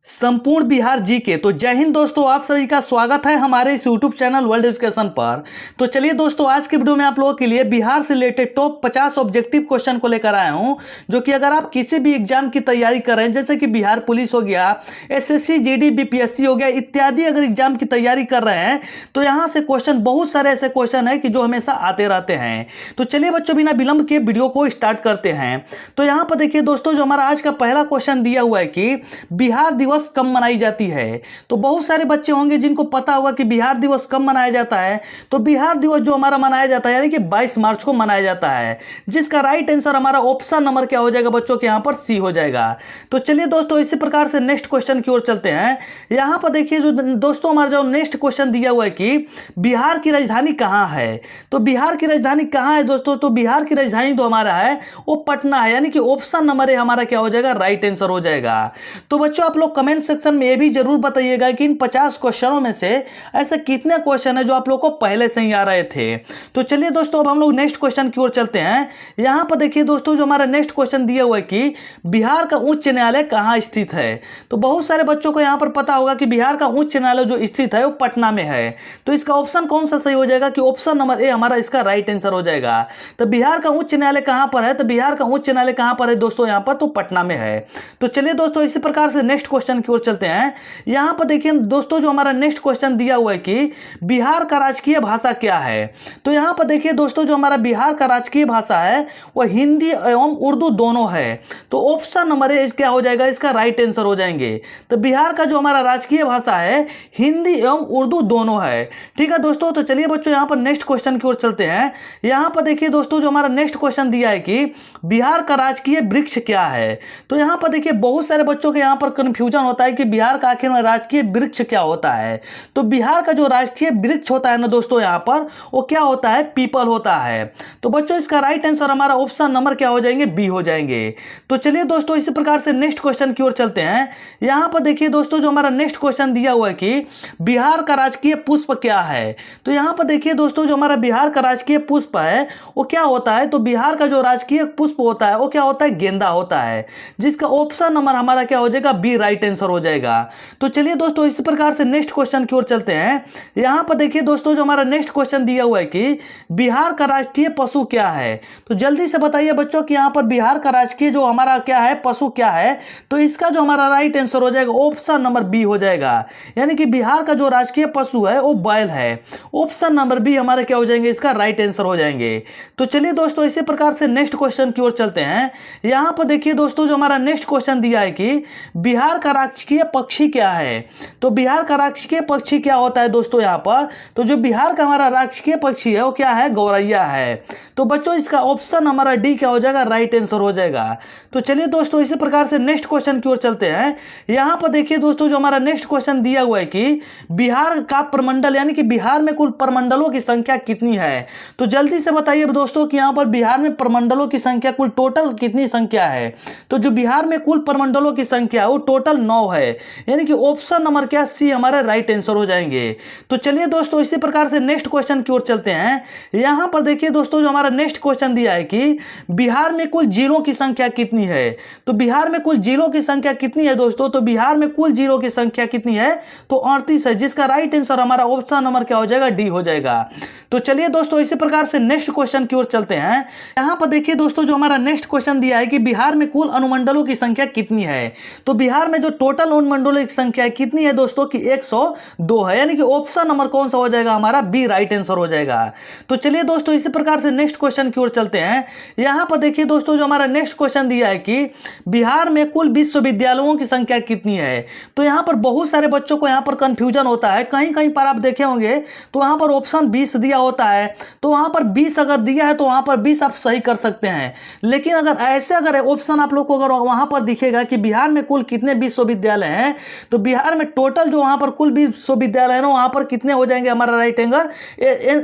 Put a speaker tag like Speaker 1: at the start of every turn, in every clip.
Speaker 1: संपूर्ण बिहार जीके। तो जय हिंद दोस्तों, आप सभी का स्वागत है हमारे इस यूट्यूब चैनल वर्ल्ड एजुकेशन पर। तो चलिए दोस्तों, आज के वीडियो में आप लोगों के लिए बिहार से रिलेटेड टॉप 50 ऑब्जेक्टिव क्वेश्चन को लेकर आया हूं, जो कि अगर आप किसी भी एग्जाम की तैयारी कर रहे हैं, जैसे कि बिहार पुलिस हो गया, एसएससी जीडी बीपीएससी हो गया इत्यादि, अगर एग्जाम की तैयारी कर रहे हैं तो यहाँ से क्वेश्चन, बहुत सारे ऐसे क्वेश्चन है कि जो हमेशा आते रहते हैं। तो चलिए बच्चों, बिना विलंब के वीडियो को स्टार्ट करते हैं। तो यहाँ पर देखिए दोस्तों, जो हमारा आज का पहला क्वेश्चन दिया हुआ है कि बिहार दिवस कब मनाई जाती है। तो बहुत सारे बच्चे होंगे जिनको पता होगा कि बिहार दिवस कब मनाया जाता है। तो बिहार दिवस जो हमारा मनाया जाता है यानी कि 22 मार्च को मनाया जाता है, जिसका राइट आंसर हमारा ऑप्शन नंबर क्या हो जाएगा बच्चों के यहाँ पर सी हो जाएगा। तो चलिए दोस्तों, इसी प्रकार से नेक्स्ट क्वेश्चन की ओर चलते हैं। यहाँ पर देखिए जो दोस्तों हमारा जो नेक्स्ट क्वेश्चन दिया हुआ है कि बिहार की राजधानी कहाँ है। तो बिहार की राजधानी कहाँ है दोस्तों, तो बिहार की राजधानी तो हमारा है वो पटना है, यानी कि ऑप्शन नंबर ए हमारा क्या हो जाएगा, राइट आंसर हो जाएगा। तो बच्चों आप लोग कमेंट सेक्शन में ये भी जरूर बताइएगा कि इन 50 क्वेश्चनों में से ऐसे कितने क्वेश्चन है जो आप लोग को पहले से ही आ रहे थे। तो चलिए दोस्तों, अब हम लोग नेक्स्ट क्वेश्चन की ओर चलते हैं। यहां पर देखिए दोस्तों, जो हमारा नेक्स्ट क्वेश्चन दिया हुआ है कि बिहार का उच्च न्यायालय कहां स्थित है। तो बहुत सारे बच्चों को यहां पर पता होगा कि बिहार का उच्च न्यायालय जो स्थित है वो पटना में है। तो इसका ऑप्शन कौन सा सही हो जाएगा कि ऑप्शन नंबर ए हमारा इसका राइट आंसर हो जाएगा। तो बिहार का उच्च न्यायालय कहां पर है, तो बिहार का उच्च न्यायालय कहां पर है दोस्तों, यहां पर तो पटना में है। तो चलिए दोस्तों, इसी प्रकार से नेक्स्ट क्वेश्चन की ओर चलते हैं। यहां पर देखिए दोस्तों, जो हमारा नेक्स्ट क्वेश्चन दिया हुआ है कि बिहार का राजकीय भाषा क्या है। तो यहां पर देखिए दोस्तों, जो हमारा बिहार का राजकीय भाषा है वह हिंदी एवं उर्दू दोनों है। तो ऑप्शन नंबर ए क्या हो जाएगा, इसका राइट आंसर हो जाएंगे। तो बिहार का जो हमारा राजकीय भाषा है हिंदी एवं उर्दू दोनों है। ठीक है दोस्तों, तो चलिए बच्चों यहां पर नेक्स्ट क्वेश्चन की ओर चलते हैं। यहां पर देखिए दोस्तों, जो हमारा नेक्स्ट क्वेश्चन दिया है कि बिहार का राजकीय वृक्ष क्या है। तो यहां पर देखिए बहुत सारे बच्चों के यहां पर कंफ्यूजन होता है कि बिहार का आखिर में राजकीय वृक्ष क्या होता है। तो बिहार का जो राजकीय वृक्ष होता है ना दोस्तों, यहां पर वो क्या होता है, पीपल होता है। तो बच्चों इसका राइट आंसर हमारा ऑप्शन नंबर क्या हो जाएंगे, बी हो जाएंगे। तो चलिए दोस्तों, इसी प्रकार से नेक्स्ट क्वेश्चन की ओर चलते हैं। यहां पर देखिए दोस्तों, जो हमारा नेक्स्ट क्वेश्चन दिया हुआ है कि बिहार का राजकीय पुष्प क्या है। तो यहां पर देखिए दोस्तों, जो हमारा बिहार का राजकीय पुष्प है वो क्या होता है। तो बिहार का जो राजकीय पुष्प होता है वो क्या होता है, गेंदा होता है, जिसका ऑप्शन नंबर हमारा क्या हो जाएगा, बी राइट आंसर हो जाएगा। तो चलिए दोस्तों, इसी प्रकार से नेक्स्ट क्वेश्चन की ओर चलते हैं। यहां पर देखिए दोस्तों, जो हमारा नेक्स्ट क्वेश्चन दिया हुआ है कि बिहार का राजकीय पशु क्या है। तो जल्दी से बताइए बच्चों कि यहां पर बिहार का राजकीय जो हमारा क्या है, पशु क्या है। तो इसका जो हमारा राइट आंसर हो जाएगा ऑप्शन नंबर बी हो जाएगा, यानी कि बिहार का जो राजकीय पशु है वो बैल है। ऑप्शन नंबर बी हमारे क्या हो जाएंगे, इसका राइट आंसर हो जाएंगे। तो चलिए दोस्तों, इसी प्रकार से नेक्स्ट क्वेश्चन की ओर चलते हैं। यहां पर देखिए दोस्तों, जो हमारा नेक्स्ट क्वेश्चन दिया है कि बिहार का राजकीय पक्षी क्या है। तो बिहार का राजकीय पक्षी क्या होता है दोस्तों यहाँ पर। तो जो बिहार का हमारा राजकीय पक्षी है वो क्या है, गौरैया है। तो बच्चों इसका ऑप्शन हमारा डी क्या हो जाएगा, राइट आंसर हो जाएगा। तो चलिए दोस्तों, इसी प्रकार से नेक्स्ट क्वेश्चन की ओर चलते हैं। यहाँ पर देखिए दोस्तों, जो हमारा नेक्स्ट क्वेश्चन दिया हुआ है कि बिहार का प्रमंडल, यानी कि बिहार में कुल प्रमंडलों की संख्या कितनी है। तो जल्दी से बताइए दोस्तों कि यहाँ पर बिहार में प्रमंडलों की संख्या कुल टोटल कितनी संख्या है। तो जो बिहार में कुल प्रमंडलों की संख्या है वो टोटल 9 है, यानी कि ऑप्शन नंबर क्या, सी हमारा राइट आंसर हो जाएंगे। तो चलिए दोस्तों, इसी प्रकार से नेक्स्ट क्वेश्चन की ओर चलते हैं। यहां पर देखिए दोस्तों, जो हमारा नेक्स्ट क्वेश्चन दिया है कि बिहार में कुल जिलों की संख्या कितनी है। तो बिहार में कुल जिलों की संख्या कितनी है दोस्तों। तो बिहार में कुल जिलों की संख्या कितनी है, तो 38 है, जिसका राइट आंसर हमारा ऑप्शन नंबर क्या हो जाएगा, डी हो जाएगा। तो चलिए दोस्तों, इसी प्रकार से नेक्स्ट क्वेश्चन की ओर चलते हैं। यहां पर देखिए दोस्तों, जो हमारा नेक्स्ट क्वेश्चन दिया है कि बिहार में कुल अनुमंडलों की संख्या कितनी है। तो बिहार में जो टोटल अनुमंडलों की संख्या कितनी है दोस्तों कि 102 है, यानी कि ऑप्शन नंबर कौन सा हो जाएगा हमारा, बी राइट आंसर हो जाएगा। तो चलिए दोस्तों, इसी प्रकार से नेक्स्ट क्वेश्चन की ओर चलते हैं। यहां पर देखिए दोस्तों, जो हमारा नेक्स्ट क्वेश्चन दिया है कि बिहार में कुल विश्वविद्यालयों की संख्या कितनी है। तो यहां पर बहुत सारे बच्चों को यहां पर कंफ्यूजन होता है, कहीं कहीं पर आप देखे होंगे तो वहां पर ऑप्शन 20 दिया होता है। तो वहां पर 20 अगर दिया है तो वहां पर 20 आप सही कर सकते हैं। लेकिन अगर ऑप्शन आप लोग को अगर वहां पर दिखेगा कि बिहार में कुल कितने विश्वविद्यालय हैं, तो बिहार में टोटल जो वहां पर कुल विश्वविद्यालय है ना, वहां पर कितने हो जाएंगे हमारा राइट आंसर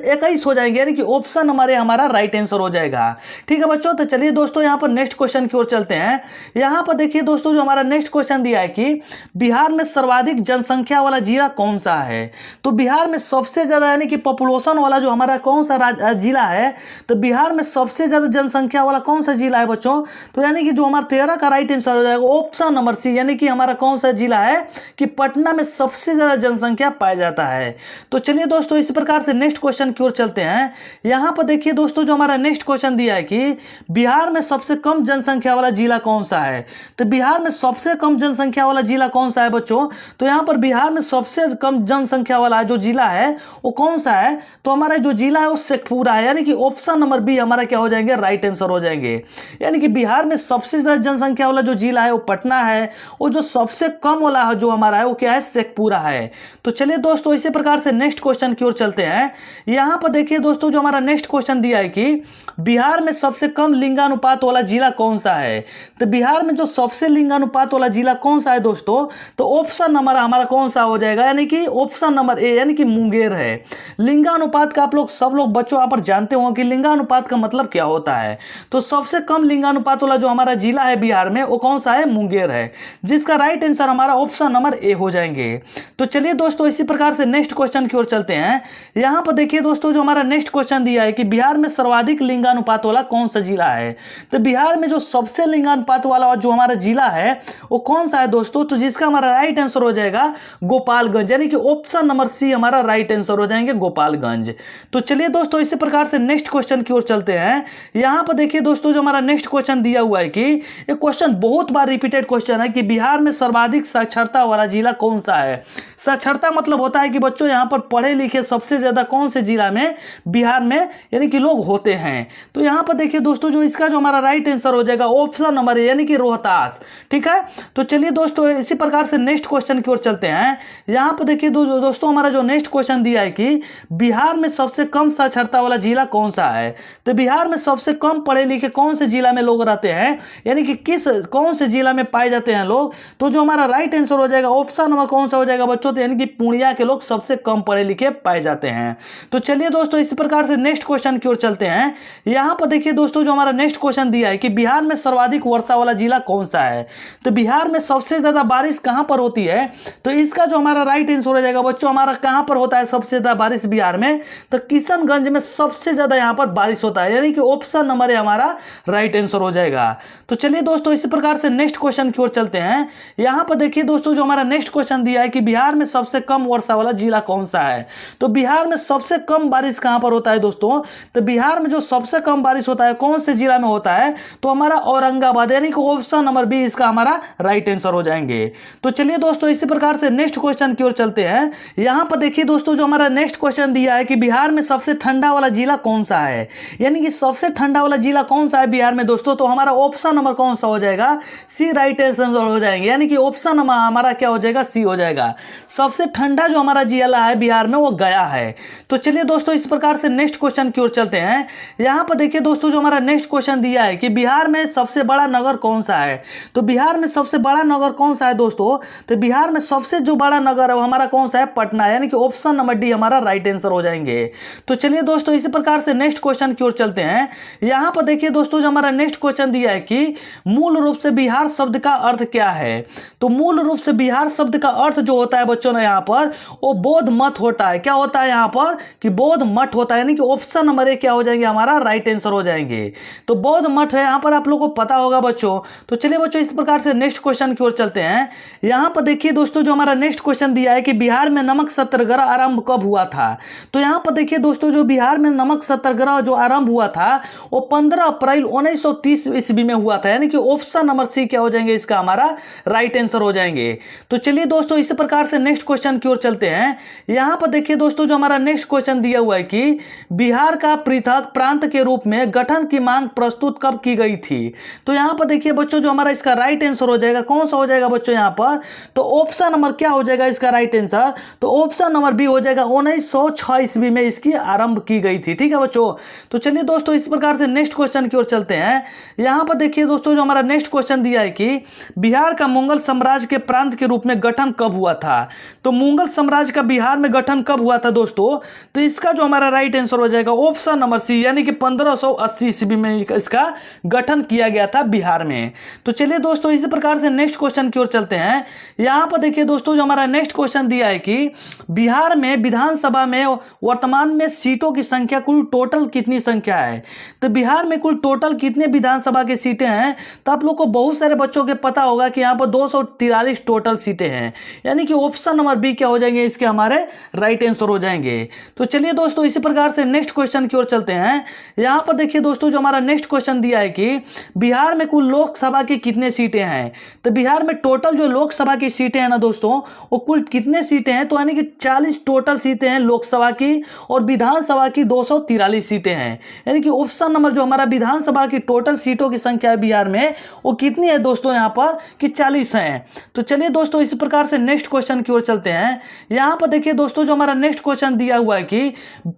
Speaker 1: 21 हो जाएंगे, यानी कि ऑप्शन हमारे हमारा राइट आंसर हो जाएगा। ठीक है बच्चों, तो चलिए दोस्तों यहां पर नेक्स्ट क्वेश्चन की ओर चलते हैं। यहां पर देखिए दोस्तों, जो हमारा नेक्स्ट क्वेश्चन दिया है कि बिहार में सर्वाधिक जनसंख्या वाला जिला कौन सा है। तो बिहार में सबसे ज्यादा यानी कि पॉपुलेशन वाला जो हमारा कौन सा जिला है। तो बिहार में सबसे ज्यादा जनसंख्या वाला कौन सा जिला है बच्चों। तो यानी कि जो हमारा 13 का राइट आंसर हो जाएगा ऑप्शन नंबर सी, यानी कि हमारा कौन सा जिला है कि पटना में सबसे ज्यादा जनसंख्या पाया जाता है। तो चलिए दोस्तों इसी प्रकार से नेक्स्ट क्वेश्चन की ओर चलते हैं। यहाँ पर देखिए दोस्तों जो हमारा नेक्स्ट क्वेश्चन दिया है कि बिहार में सबसे कम जनसंख्या वाला जिला कौन सा है। तो बिहार में सबसे कम जनसंख्या वाला जिला कौन सा है बच्चों, तो यहाँ पर बिहार में सबसे कम जनसंख्या वाला जो जिला है वो कौन सा है, तो हमारा जो जिला है वो शेखपुरा है, यानी कि ऑप्शन नंबर बी हमारा क्या हो जाएंगे, राइट आंसर हो जाएंगे। यानी कि बिहार में सबसे ज्यादा जनसंख्या वाला जो जिला है वो पटना है, और जो सबसे कम वाला जो हमारा है वो क्या है, शेखपुरा है। तो चलिए दोस्तों इसी प्रकार से नेक्स्ट क्वेश्चन की ओर चलते हैं। यहाँ पर देखिए दोस्तों जो हमारा नेक्स्ट क्वेश्चन दिया है कि बिहार में सबसे कम लिंगानुपात वाला जिला कौन सा है। तो बिहार में जो सबसे लिंगानुपात वाला जिला कौन सा है दोस्तों, तो ऑप्शन नंबर हमारा कौन सा हो जाएगा, यानी कि ऑप्शन नंबर ए यानी कि मुंगेर है। लिंगानुपात का आप लोग सब लोग बच्चों यहाँ पर जानते हो कि लिंगानुपात का मतलब क्या होता है। तो सबसे कम लिंगानुपात वाला जो हमारा जिला है बिहार में वो कौन सा है, मुंगेर है, जिसका राइट आंसर हमारा ऑप्शन नंबर ए हो जाएंगे। तो चलिए दोस्तों इसी प्रकार से नेक्स्ट क्वेश्चन की ओर चलते हैं। यहाँ पर देखिए दोस्तों जो हमारा नेक्स्ट क्वेश्चन दिया है कि बिहार में सर्वाधिक लिंगानुपात वाला कौन सा जिला है। तो बिहार में जो सबसे लिंगानुपात वाला जो हमारा जिला है वो कौन सा है दोस्तों, तो जिसका हमारा राइट आंसर हो जाएगा गोपालगंज, यानी कि ऑप्शन नंबर सी हमारा राइट आंसर हो जाएंगे गोपालगंज। तो चलिए दोस्तों इसी प्रकार से नेक्स्ट क्वेश्चन की ओर चलते हैं। यहाँ पर देखिए दोस्तों जो हमारा नेक्स्ट क्वेश्चन दिया हुआ है कि ये क्वेश्चन बहुत बार रिपीटेड क्वेश्चन है कि बिहार में सर्वाधिक साक्षरता वाला जिला कौन सा है। साक्षरता मतलब होता है कि बच्चों यहाँ पर पढ़े लिखे सबसे ज्यादा कौन से जिला में बिहार में यानी कि लोग होते हैं। तो यहाँ पर देखिए दोस्तों जो इसका जो हमारा राइट आंसर हो जाएगा ऑप्शन नंबर ए यानी कि रोहतास। ठीक है, तो चलिए दोस्तों इसी प्रकार से नेक्स्ट क्वेश्चन की ओर चलते हैं। यहाँ पर देखिए दोस्तों हमारा जो नेक्स्ट क्वेश्चन दिया है कि बिहार में सबसे कम साक्षरता वाला जिला कौन सा है। तो बिहार में सबसे कम पढ़े लिखे कौन से जिला में लोग रहते हैं, यानी कि कौन से जिला में पाए जाते हैं लोग, तो जो हमारा राइट आंसर हो जाएगा ऑप्शन नंबर कौन सा हो जाएगा बच्चों, तो यानी कि पूर्णिया के लोग सबसे कम पढ़े लिखे पाए जाते हैं। तो चलिए दोस्तों इसी प्रकार से नेक्स्ट क्वेश्चन की ओर चलते हैं। यहाँ पर देखिए दोस्तों जो हमारा नेक्स्ट क्वेश्चन दिया है कि बिहार में सर्वाधिक वर्षा वाला जिला कौन सा है। तो बिहार में सबसे ज्यादा बारिश कहां पर होती है, तो इसका जो हमारा राइट आंसर हो जाएगा बच्चों हमारा कहां पर होता है सबसे ज्यादा बारिश बिहार में, तो किशनगंज में सबसे ज्यादा यहां पर बारिश होता है, यानी कि ऑप्शन नंबर ए हमारा राइट आंसर हो जाएगा। तो चलिए दोस्तों इसी प्रकार से नेक्स्ट क्वेश्चन की ओर चलते हैं। यहां पर देखिए दोस्तों जो हमारा नेक्स्ट क्वेश्चन दिया है कि बिहार में सबसे कम वर्षा वाला जिला कौन सा है। तो बिहार में सबसे कम बारिश कहां पर होता है दोस्तों, तो बिहार में जो सबसे कम बारिश होता है कौन से जिला में होता है, तो हमारा औरंगाबाद, यानी कि ऑप्शन नंबर बी इसका हमारा राइट आंसर हो जाएंगे। तो चलिए दोस्तों इसी प्रकार से नेक्स्ट क्वेश्चन की ओर चलते हैं। यहां पर देखिए दोस्तों जो हमारा नेक्स्ट क्वेश्चन दिया है कि बिहार में सबसे ठंडा वाला जिला कौन सा है, यानी कि सबसे ठंडा वाला जिला कौन सा है बिहार में दोस्तों, तो हमारा ऑप्शन नंबर कौन सा हो जाएगा, सी राइट आंसर हो जाएंगे, यानी कि ऑप्शन नंबर हमारा क्या हो जाएगा, सी हो जाएगा। सबसे ठंडा जो हमारा जिला है बिहार में वो गया है। तो चलिए दोस्तों इस प्रकार से नेक्स्ट क्वेश्चन की ओर चलते हैं। यहां पर देखिए दोस्तों जो हमारा नेक्स्ट क्वेश्चन दिया है कि बिहार में सबसे बड़ा नगर कौन सा है। तो बिहार में सबसे बड़ा नगर कौन सा है दोस्तों, तो बिहार में सबसे जो बड़ा नगर है वो हमारा कौन सा है, पटना, यानी कि ऑप्शन नंबर डी हमारा राइट आंसर हो जाएंगे। तो चलिए दोस्तों इसी प्रकार से नेक्स्ट क्वेश्चन की ओर चलते हैं। यहां पर देखिए दोस्तों जो हमारा नेक्स्ट क्वेश्चन दिया है कि मूल रूप से बिहार शब्द का अर्थ क्या है। तो मूल रूप से बिहार शब्द का अर्थ जो होता है बच्चों ने यहाँ पर वो बौद्ध मठ होता है। क्या होता है यहाँ पर कि बौद्ध मठ होता है, यानी कि ऑप्शन नंबर ए क्या हो जाएंगे हमारा राइट आंसर हो जाएंगे। तो बौद्ध मठ है यहाँ पर आप लोगों को पता होगा बच्चों। तो चलिए बच्चों इस प्रकार से नेक्स्ट क्वेश्चन की ओर चलते हैं। यहाँ पर देखिए दोस्तों जो हमारा नेक्स्ट क्वेश्चन दिया है कि बिहार में नमक सत्याग्रह आरंभ कब हुआ था। तो यहाँ पर देखिए दोस्तों जो बिहार में नमक सत्याग्रह जो आरंभ हुआ था वो 15 अप्रैल 1930 ईस्वी में हुआ था, यानी कि ऑप्शन नंबर सी क्या हो जाएंगे इसका हमारा राइट आंसर हो जाएंगे। तो चलिए दोस्तों इस प्रकार से नेक्स्ट क्वेश्चन की ओर चलते हैं। यहाँ पर देखिए दोस्तों जो हमारा नेक्स्ट क्वेश्चन दिया हुआ है कि बिहार का पृथक प्रांत के रूप में गठन की मांग प्रस्तुत कब की गई थी। तो यहाँ पर देखिए बच्चों जो हमारा इसका राइट आंसर हो जाएगा कौन सा हो जाएगा बच्चों यहाँ पर, तो ऑप्शन नंबर क्या हो जाएगा इसका राइट आंसर, तो ऑप्शन नंबर बी हो जाएगा 1906 ईस्वी में इसकी आरंभ की गई थी। ठीक है बच्चों, तो चलिए दोस्तों इस प्रकार से नेक्स्ट क्वेश्चन की ओर चलते हैं। यहाँ पर देखिए दोस्तों जो हमारा नेक्स्ट क्वेश्चन दिया है कि बिहार का मुगल साम्राज्य के प्रांत के रूप में गठन कब हुआ था। तो मुगल साम्राज्य का बिहार में गठन कब हुआ था दोस्तों? तो इसका जो हमारा राइट आंसर हो जाएगा ऑप्शन नंबर सी, यानी कि 1580 ईस्वी में इसका गठन किया गया था बिहार में। तो चलिए दोस्तों इसी प्रकार से नेक्स्ट क्वेश्चन की ओर चलते हैं। यहाँ पर देखिए दोस्तों जो हमारा नेक्स्ट क्वेश्चन दिया है कि बिहार में विधानसभा में वर्तमान में सीटों की संख्या कुल टोटल कितनी संख्या है? तो बिहार में कुल टोटल कितने विधानसभा की सीटें हैं? तो आप लोग को बहुत सारे बच्चों के पता होगा कि यहाँ पर 243 टोटल सीटें हैं, यानी कि ऑप्शन नंबर बी क्या हो जाएंगे, इसके हमारे राइट आंसर हो जाएंगे। तो चलिए दोस्तों इसी प्रकार से नेक्स्ट क्वेश्चन की ओर चलते हैं। यहाँ पर देखिए दोस्तों जो हमारा नेक्स्ट क्वेश्चन दिया है कि बिहार में कुल लोकसभा की कितने सीटें हैं? तो बिहार में टोटल जो लोकसभा की सीटें हैं ना दोस्तों, वो कुल कितने सीटें हैं? तो यानी कि 40 टोटल सीटें हैं लोकसभा की, और विधानसभा की 243 सीटें हैं, यानी कि ऑप्शन नंबर जो हमारा विधानसभा की टोटल सीटों की संख्या है बिहार में वो कितनी है दोस्तों यहाँ पर कि 40 हैं। तो चलिए दोस्तों इसी प्रकार से नेक्स्ट क्वेश्चन की ओर चलते हैं। यहाँ पर देखिए दोस्तों जो हमारा नेक्स्ट क्वेश्चन दिया हुआ है कि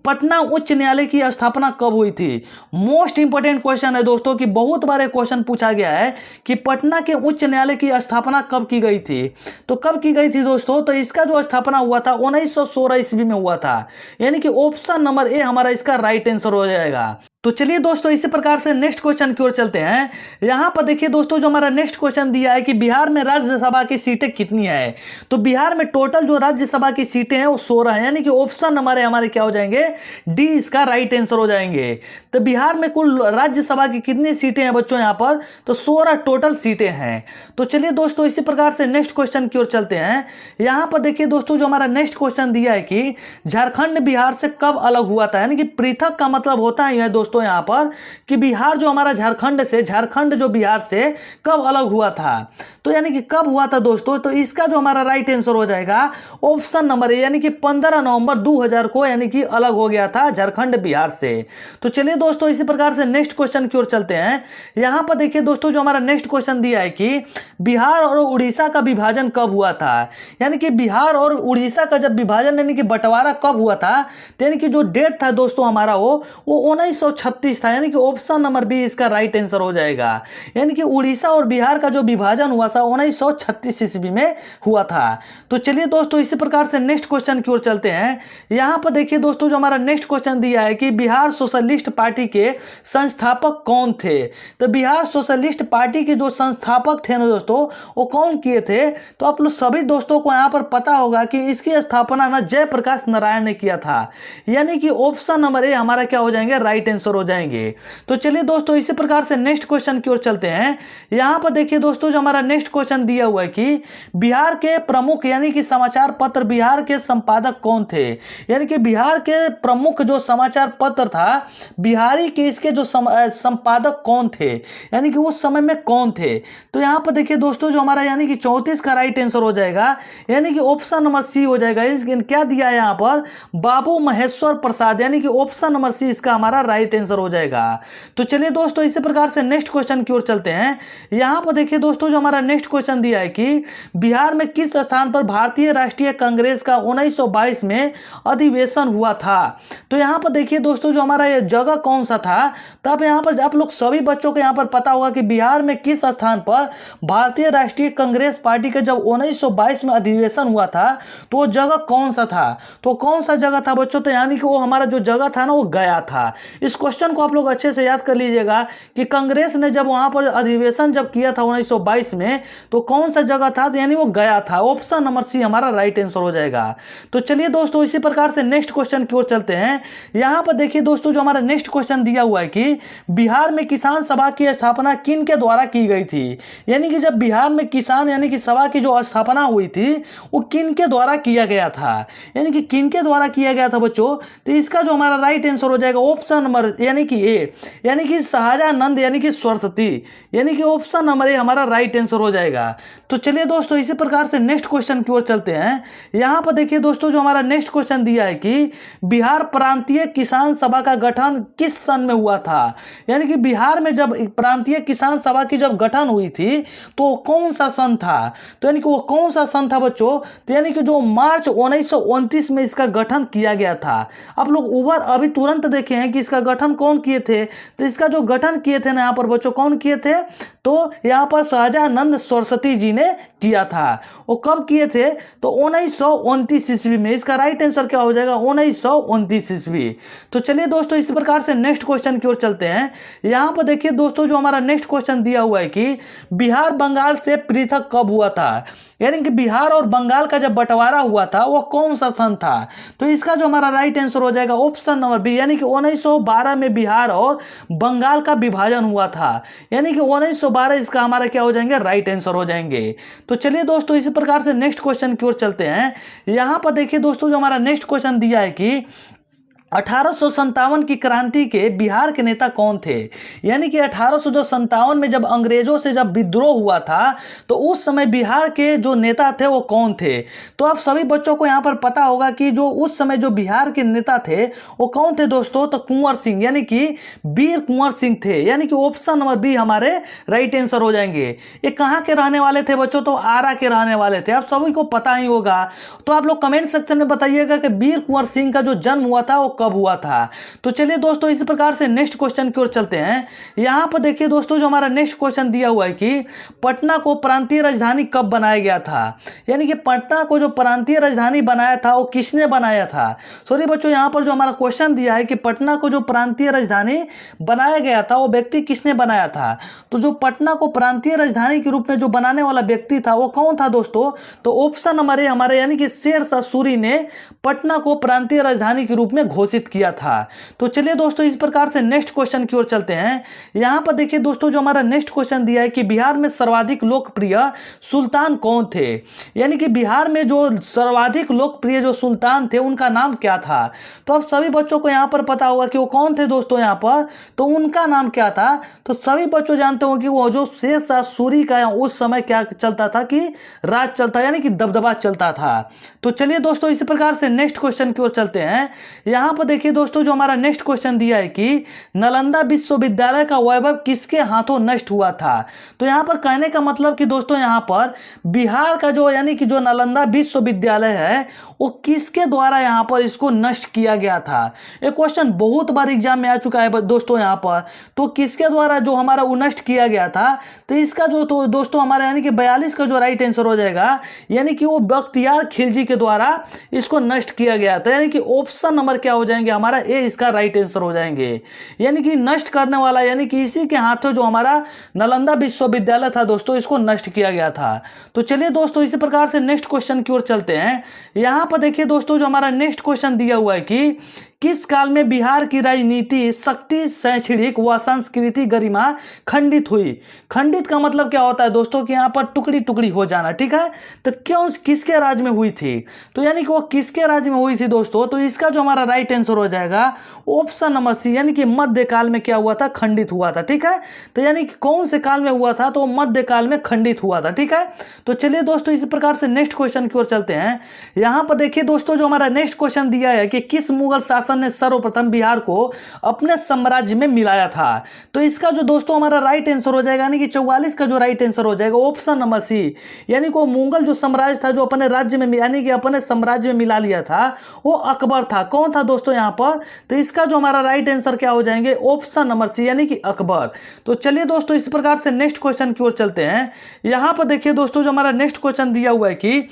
Speaker 1: पटना उच्च न्यायालय की स्थापना कब हुई थी? मोस्ट इंपोर्टेंट क्वेश्चन है दोस्तों कि बहुत बार क्वेश्चन पूछा गया है कि पटना के उच्च न्यायालय की स्थापना कब की गई थी। तो कब की गई थी दोस्तों? तो इसका जो स्थापना हुआ था 1916 ईस्वी में हुआ था, यानी कि ऑप्शन नंबर ए हमारा इसका राइट आंसर हो जाएगा। तो चलिए दोस्तों इसी प्रकार से नेक्स्ट क्वेश्चन की ओर चलते हैं। यहाँ पर देखिए दोस्तों जो हमारा नेक्स्ट क्वेश्चन दिया है कि बिहार में राज्यसभा की सीटें कितनी है? तो बिहार में टोटल जो राज्यसभा की सीटें हैं वो 16 है, यानी कि ऑप्शन नंबर हमारे क्या हो जाएंगे, डी इसका राइट आंसर हो जाएंगे। तो बिहार में कुल राज्यसभा की कितनी सीटें हैं बच्चों यहाँ पर? तो 16 टोटल सीटें हैं। तो चलिए दोस्तों इसी प्रकार से नेक्स्ट क्वेश्चन की ओर चलते हैं। यहाँ पर देखिए दोस्तों जो हमारा नेक्स्ट क्वेश्चन दिया है कि झारखंड बिहार से कब अलग हुआ था? यानी कि पृथक का मतलब होता है दोस्तों यहाँ पर कि बिहार जो हमारा झारखंड जो बिहार से कब अलग हुआ था। तो यानी कि कब हुआ था दोस्तों? तो इसका जो हमारा राइट आंसर हो जाएगा ऑप्शन नंबर ए, यानी कि 15 नवंबर 2000 को यानी कि अलग हो गया था झारखंड बिहार से। तो चलिए दोस्तों इसी प्रकार से नेक्स्ट क्वेश्चन की ओर चलते हैं। यहां पर देखिए दोस्तों जो हमारा नेक्स्ट क्वेश्चन दिया है कि बिहार और उड़ीसा का विभाजन कब हुआ था? यानी कि बिहार और उड़ीसा का जब विभाजन यानी कि बंटवारा कब हुआ था? यानी कि जो डेट था दोस्तों हमारा वो 1936 था, यानी कि ऑप्शन नंबर बी इसका राइट आंसर हो जाएगा। यानी कि उड़ीसा और बिहार का जो विभाजन हुआ था 1936 ईस्वी में हुआ था। तो चलिए दोस्तों इसी प्रकार से नेक्स्ट क्वेश्चन की ओर चलते हैं। यहां पर देखिए दोस्तों जो हमारा नेक्स्ट क्वेश्चन दिया है कि बिहार सोशलिस्ट पार्टी के संस्थापक कौन थे? तो बिहार सोशलिस्ट पार्टी के जो संस्थापक थे ना दोस्तों वो कौन किए थे? तो आप लोग सभी दोस्तों को यहां पर पता होगा कि इसकी स्थापना ना जयप्रकाश नारायण ने किया था, यानी कि ऑप्शन नंबर ए हमारा क्या हो जाएंगे, राइट आंसर हो जाएंगे। तो चलिए दोस्तों इसी प्रकार से नेक्स्ट क्वेश्चन की ओर चलते हैं। यहां पर देखिए दोस्तों जो हमारा नेक्स्ट क्वेश्चन दिया हुआ है कि बिहार के प्रमुख यानी कि समाचार पत्र बिहार के संपादक कौन थे? यानी कि बिहार के प्रमुख जो समाचार पत्र था बिहारी के इसके जो संपादक कौन थे, यानी कि उस समय में कौन थे? तो यहां पर देखिए दोस्तों जो हमारा यानी कि 34 का राइट आंसर हो जाएगा, यानी कि ऑप्शन नंबर सी हो जाएगा। क्या दिया है यहां पर, बाबू महेश्वर प्रसाद, यानी कि ऑप्शन नंबर सी इसका हमारा राइट आंसर हो जाएगा। तो चलिए दोस्तों इसी प्रकार से नेक्स्ट क्वेश्चन की ओर चलते हैं। यहां पर देखिए दोस्तों जो हमारा नेक्स्ट क्वेश्चन दिया है कि बिहार में किस स्थान पर भारतीय राष्ट्रीय कांग्रेस का 1922 में अधिवेशन हुआ था? तो यहां पर देखिए दोस्तों जो हमारा ये जगह कौन सा था? तो आप यहां पर आप लोग सभी बच्चों को यहां पर पता होगा कि बिहार में किस स्थान पर भारतीय राष्ट्रीय कांग्रेस पार्टी का जब 1922 में अधिवेशन हुआ था तो वो जगह कौन सा था? तो कौन सा जगह था बच्चों? तो यानी कि वो हमारा जो जगह था ना वो गया था। इस क्वेश्चन को आप लोग अच्छे से याद कर लीजिएगा कि कांग्रेस ने जब वहां पर अधिवेशन जब किया था 1922 में तो कौन सा जगह था? तो यानी वो गया था। ऑप्शन नंबर सी हमारा राइट आंसर हो जाएगा। तो चलिए दोस्तों इसी प्रकार से नेक्स्ट क्वेश्चन की ओर चलते हैं। यहां पर देखिए दोस्तों जो हमारा नेक्स्ट क्वेश्चन दिया हुआ है कि बिहार में किसान सभा की स्थापना किन के द्वारा की गई थी? यानी कि जब बिहार में किसान यानी कि सभा की जो स्थापना हुई थी वो किन के द्वारा किया गया था? यानी कि किन के द्वारा किया गया था बच्चों? तो इसका जो हमारा राइट आंसर हो जाएगा ऑप्शन नंबर यानी कि ए, यानी कि शाहजहानंद यानी कि सरस्वती, यानी कि ऑप्शन नंबर ए हमारा राइट आंसर हो जाएगा। तो चलिए दोस्तों इसी प्रकार से नेक्स्ट क्वेश्चन की ओर चलते हैं। यहां पर देखिए दोस्तों जो हमारा नेक्स्ट क्वेश्चन दिया है कि बिहार प्रांतीय किसान सभा का गठन किस सन में हुआ था? यानी कि बिहार में जब प्रांतीय किसान सभा की जब गठन हुई थी तो कौन सा सन था? तो यानी कि वो कौन सा सन था बच्चों? तो यानी कि जो मार्च 1929 में इसका गठन किया गया था। आप लोग अभी तुरंत देखे हैं कि इसका गठन गठन कौन किए थे? तो इसका जो गठन किए थे ना यहाँ पर बच्चों, कौन किए थे? तो यहाँ पर सहजानंद सरस्वती जी ने किया था। वो कब किए थे? तो 1929 ईस्वी में। इसका राइट आंसर क्या हो जाएगा? 1929 ईस्वी। तो चलिए दोस्तों इस प्रकार से नेक्स्ट क्वेश्चन की ओर चलते हैं। यहाँ पर देखिए दोस्तों जो हमारा नेक्स्ट क्वेश्चन दिया हुआ है कि बिहार बंगाल से पृथक कब हुआ था? यानी कि बिहार और बंगाल का जब बंटवारा हुआ था वो कौन सा सन था? तो इसका जो हमारा राइट आंसर हो जाएगा ऑप्शन नंबर बी, यानी कि 1912 में बिहार और बंगाल का विभाजन हुआ था। यानी कि 1912 इसका हमारा क्या हो जाएंगे? राइट आंसर हो जाएंगे। तो चलिए दोस्तों इसी प्रकार से नेक्स्ट क्वेश्चन की ओर चलते हैं। यहां पर देखिए दोस्तों जो हमारा नेक्स्ट क्वेश्चन दिया है कि 1857 की क्रांति के बिहार के नेता कौन थे? यानी कि 1857 में जब अंग्रेजों से जब विद्रोह हुआ था तो उस समय बिहार के जो नेता थे वो कौन थे? तो आप सभी बच्चों को यहाँ पर पता होगा कि जो उस समय जो बिहार के नेता थे वो कौन थे दोस्तों? तो कुंवर सिंह, यानी कि वीर कुंवर सिंह थे। यानी कि ऑप्शन नंबर बी हमारे राइट आंसर हो जाएंगे। ये कहाँ के रहने वाले थे बच्चों? तो आरा के रहने वाले थे। आप सभी को पता ही होगा। तो आप लोग कमेंट सेक्शन में बताइएगा कि वीर कुंवर सिंह का जो जन्म हुआ था वो कब हुआ था। तो चलिए दोस्तों इस प्रकार से नेक्स्ट क्वेश्चन की ओर चलते हैं। यहां पर देखिए दोस्तों जो हमारा नेक्स्ट क्वेश्चन दिया हुआ है कि पटना को प्रांतीय राजधानी कब बनाया गया था? यानी कि पटना को जो प्रांतीय राजधानी बनाया था वो किसने बनाया था? सॉरी बच्चों यहां पर जो हमारा क्वेश्चन दिया है कि पटना को जो प्रांतीय राजधानी बनाया गया था वो व्यक्ति किसने बनाया था? तो जो पटना को प्रांतीय राजधानी के रूप में जो बनाने वाला व्यक्ति था वो कौन था दोस्तों? तो ऑप्शन नंबर ए हमारे यानी कि शेरशाह सूरी ने पटना को प्रांतीय राजधानी के रूप में घोषित किया था। तो चलिए दोस्तों इस प्रकार से नेक्स्ट क्वेश्चन की ओर चलते हैं। यहां पर देखिए दोस्तों जो हमारा नेक्स्ट क्वेश्चन दिया है कि बिहार में सर्वाधिक लोकप्रिय सुल्तान कौन थे? यानी कि बिहार में जो सर्वाधिक लोकप्रिय जो सुल्तान थे उनका नाम क्या था? तो आप सभी बच्चों को यहां पर पता होगा कि वो कौन थे दोस्तों यहां पर। तो उनका नाम क्या था? तो सभी बच्चों जानते हो कि वो जो शेरशाह सूरी का उस समय क्या चलता था कि राज चलता, यानी कि दबदबा चलता था। तो चलिए दोस्तों इस प्रकार से नेक्स्ट क्वेश्चन की ओर चलते हैं। यहां पर देखिए दोस्तों जो हमारा नेक्स्ट क्वेश्चन दिया है कि नालंदा विश्वविद्यालय का वैभव किसके हाथों नष्ट हुआ था? तो यहां पर कहने का मतलब कि दोस्तों यहां पर बिहार का जो यानी कि जो नालंदा विश्वविद्यालय है वो किसके द्वारा यहां पर इसको नष्ट किया गया था? ये क्वेश्चन बहुत बार एग्जाम में आ चुका है दोस्तों यहां पर। तो किसके द्वारा जो हमारा वो नष्ट किया गया था? तो इसका जो तो दोस्तों हमारा यानी कि 42 का जो राइट आंसर हो जाएगा, यानी कि वो बख्तियार खिलजी के द्वारा इसको नष्ट किया गया था। यानी कि ऑप्शन नंबर क्या हो जाएंगे हमारा? ए इसका राइट आंसर हो जाएंगे। यानी कि नष्ट करने वाला यानी कि इसी के हाथों जो हमारा नालंदा विश्वविद्यालय था दोस्तों इसको नष्ट किया गया था। तो चलिए दोस्तों इसी प्रकार से नेक्स्ट क्वेश्चन की ओर चलते हैं। यहां पर देखिए दोस्तों जो हमारा नेक्स्ट क्वेश्चन दिया हुआ है कि किस काल में बिहार की राजनीति, शक्ति, शैक्षणिक व सांस्कृतिक गरिमा खंडित हुई? खंडित का मतलब क्या होता है दोस्तों कि यहाँ पर टुकड़ी टुकड़ी हो जाना, ठीक है। तो क्यों किसके राज में हुई थी? तो यानी कि वो किसके राज में हुई थी दोस्तों? तो इसका जो हमारा राइट आंसर हो जाएगा ऑप्शन नंबर सी, यानी कि मध्यकाल में क्या हुआ था? खंडित हुआ था, ठीक है। तो यानी कि कौन से काल में हुआ था? तो मध्यकाल में खंडित हुआ था, ठीक है। तो चलिए दोस्तों इसी प्रकार से नेक्स्ट क्वेश्चन की ओर चलते हैं। यहाँ पर देखिए दोस्तों जो हमारा नेक्स्ट क्वेश्चन दिया है कि किस मुगल शासक ने सर्वप्रथम बिहार को अपने साम्राज्य में मिलाया था? तो इसका जो दोस्तों हमारा राइट आंसर हो जाएगा यानी कि 44 का जो राइट आंसर हो जाएगा ऑप्शन नंबर सी, यानी कि मुगल जो साम्राज्य था जो अपने राज्य में यानी कि अपने साम्राज्य में मिला लिया था वो अकबर था। कौन था दोस्तों यहाँ पर? तो इसका जो हमारा राइट आंसर क्या हो जाएंगे? ऑप्शन नंबर सी, यानी कि अकबर। तो चलिए दोस्तों इस प्रकार से नेक्स्ट क्वेश्चन की ओर चलते हैं। यहां पर देखिए दोस्तों जो हमारा नेक्स्ट क्वेश्चन दिया हुआ है कि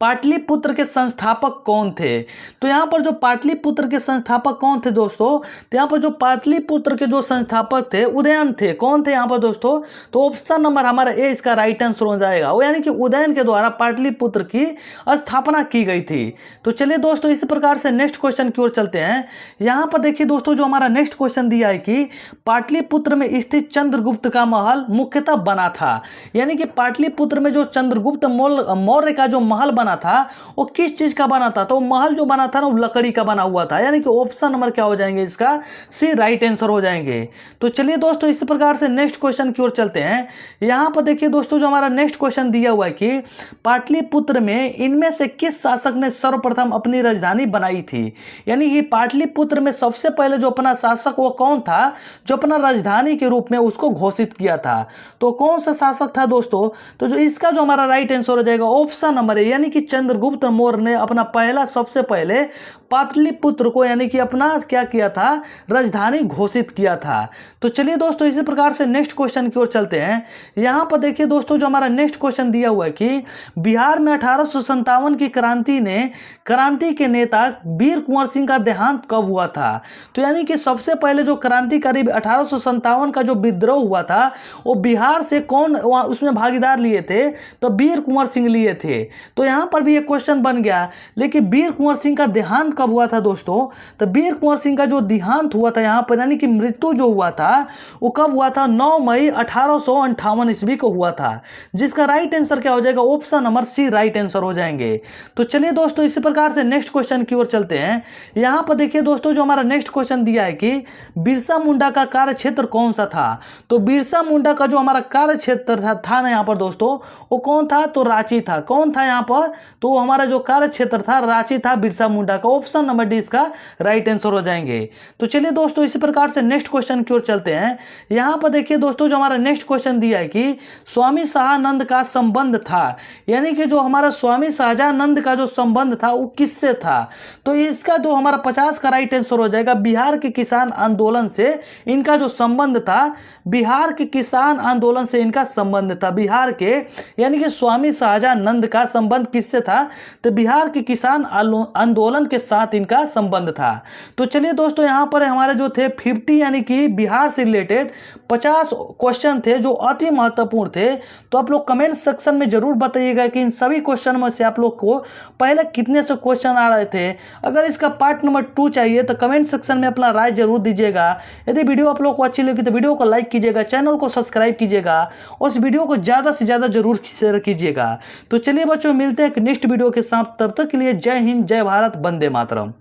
Speaker 1: पाटलिपुत्र के संस्थापक कौन थे? तो यहाँ पर जो पाटलिपुत्र के संस्थापक कौन थे दोस्तों? तो यहाँ पर जो पाटलिपुत्र के जो संस्थापक थे उदयन थे। कौन थे यहाँ पर दोस्तों? तो ऑप्शन नंबर हमारा ए इसका राइट आंसर हो जाएगा। वो यानी कि उदयन के द्वारा पाटलिपुत्र की स्थापना की गई थी। तो चलिए दोस्तों इस प्रकार से नेक्स्ट क्वेश्चन की ओर चलते हैं। यहाँ पर देखिए दोस्तों जो हमारा नेक्स्ट क्वेश्चन दिया है कि पाटलिपुत्र में स्थित चंद्रगुप्त का महल मुख्यतः बना था। यानी कि पाटलिपुत्र में जो चंद्रगुप्त मौर्य का जो महल बना था वो किस चीज का बना था? तो महल जो बना था ना वो लकड़ी का बना हुआ था। यानी कि ऑप्शन नंबर क्या हो जाएंगे? इसका सी राइट आंसर हो जाएंगे। तो चलिए दोस्तों इस प्रकार से नेक्स्ट क्वेश्चन की ओर चलते हैं। यहां पर देखिए दोस्तों जो हमारा नेक्स्ट क्वेश्चन दिया हुआ है कि पाटलिपुत्र में इनमें से किस शासक ने सर्वप्रथम अपनी राजधानी बनाई थी? यानी कि पाटलिपुत्र में सबसे पहले जो अपना शासक वो कौन था जो अपना राजधानी के रूप में उसको घोषित किया था? तो कौन सा शासक था दोस्तों? तो जो इसका जो हमारा राइट आंसर हो जाएगा ऑप्शन नंबर ए, यानी कि चंद्रगुप्त मौर्य ने अपना पहला सबसे पहले पाटलिपुत्र को यानी कि अपना क्या किया था, राजधानी घोषित किया था। तो चलिए दोस्तों इसी प्रकार से नेक्स्ट क्वेश्चन की ओर चलते हैं। यहाँ पर देखिए दोस्तों जो हमारा नेक्स्ट क्वेश्चन दिया हुआ है कि बिहार में 1857 की क्रांति के नेता वीर कुंवर सिंह का देहांत कब हुआ था। तो यानी कि सबसे पहले जो क्रांतिकारी 1857 का जो विद्रोह हुआ था वो बिहार से कौन उसमें भागीदार लिए थे, तो वीर कुंवर सिंह लिए थे। तो यहाँ पर भी एक क्वेश्चन बन गया, लेकिन वीर कुंवर सिंह का देहांत कब हुआ था दोस्तों। तो वीर कुंवर सिंह का जो देहांत हुआ था यहाँ पर यानी कि मृत्यु जो हुआ था वो कब हुआ था, 9 मई 1858 ईस्वी को हुआ था, जिसका राइट आंसर क्या हो जाएगा, option number C right answer हो जाएंगे। तो चलिए दोस्तों इसी प्रकार से नेक्स्ट क्वेश्चन की ओर चलते हैं। यहाँ पर देखिए दोस्तों जो हमारा नेक्स्ट क्वेश्चन दिया है कि बिरसा मुंडा का कार्य क्षेत्र कौन सा था। तो बिरसा मुंडा का जो हमारा कार्य क्षेत्र था ना यहाँ पर दोस्तों वो कौन था, तो रांची था। कौन था यहाँ पर, तो हमारा जो कार्य क्षेत्र था रांची था बिरसा मुंडा का। ऑप्शन नंबर डी इसका राइट आंसर हो जाएंगे। तो चलिए दोस्तों इसी प्रकार से नेक्स्ट क्वेश्चन की ओर चलते हैं। यहाँ पर देखिए दोस्तों जो हमारा नेक्स्ट क्वेश्चन दिया है कि स्वामी शाहानंद का संबंध था, यानी कि जो हमारा स्वामी शाहजानंद का जो संबंध था वो किससे था। तो इसका जो हमारा 50 का राइट आंसर हो जाएगा, बिहार के किसान आंदोलन से इनका जो संबंध था, बिहार के किसान आंदोलन से इनका संबंध था। बिहार के यानी कि स्वामी शाहजानंद का संबंध किससे था, तो बिहार के किसान आंदोलन के साथ इनका संबंध था। तो चलिए दोस्तों यहाँ पर हमारे जो थे 50 यानी कि बिहार से रिलेटेड 50 क्वेश्चन थे जो अति महत्वपूर्ण थे। तो आप लोग कमेंट सेक्शन में जरूर बताइएगा कि इन सभी क्वेश्चन में से आप लोग को पहले कितने से क्वेश्चन आ रहे थे। अगर इसका पार्ट नंबर 2 चाहिए तो कमेंट सेक्शन में अपना राय जरूर दीजिएगा। यदि वीडियो आप लोग को अच्छी लगी तो वीडियो को लाइक कीजिएगा, चैनल को सब्सक्राइब कीजिएगा और इस वीडियो को ज़्यादा से ज़्यादा जरूर शेयर कीजिएगा। तो चलिए बच्चों मिलते हैं नेक्स्ट वीडियो के साथ, तब तक के लिए जय हिंद, जय भारत, वंदे मातरम।